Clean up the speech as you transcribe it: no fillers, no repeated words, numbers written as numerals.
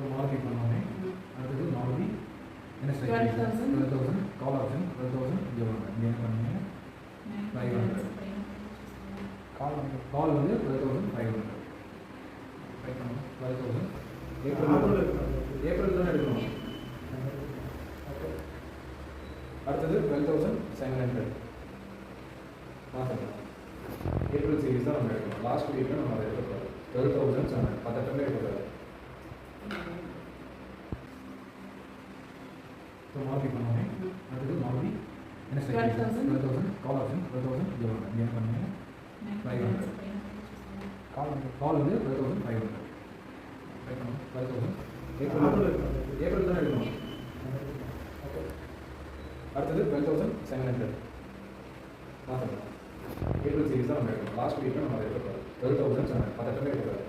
So Maruti பண்ணோன்னே அடுத்தது மாருதி என்ன ஸ்ட்ரைக் 12,000 கால் ஆப்ஷன் 12,000 இங்கே வாங்க இங்கே என்ன பண்ணுங்க 500 கால் வந்து 12,500 12,000 ஏப்ரல் தானே எடுக்கணும். அடுத்தது 12,700 மாதம் ஏப்ரல் சீரீஸ் தான் நம்ம எடுக்கணும். லாஸ்ட் வீக்கில் நம்ம அதை எடுக்கக்கூடாது. 12,700 10 எடுக்கக்கூடாது. ஸோ மாருதி பண்ணோன்னே அடுத்தது மாருதி என்ன ஸ்ட்ரைக் 12,000 கால் ஆப்ஷன் 12,000 இங்கே வாங்க இங்கே என்ன பண்ணுங்க 500 கால் வந்து 12,500 12,000 ஏப்ரல் தானே எடுக்கணும். அடுத்தது 12,700 மாதம் ஏப்ரல் சீரீஸ் தான் நம்ம எடுக்கணும். லாஸ்ட் வீக்கில் நம்ம அதை எடுக்கக்கூடாது. 12,700 10 எடுக்கக்கூடாது.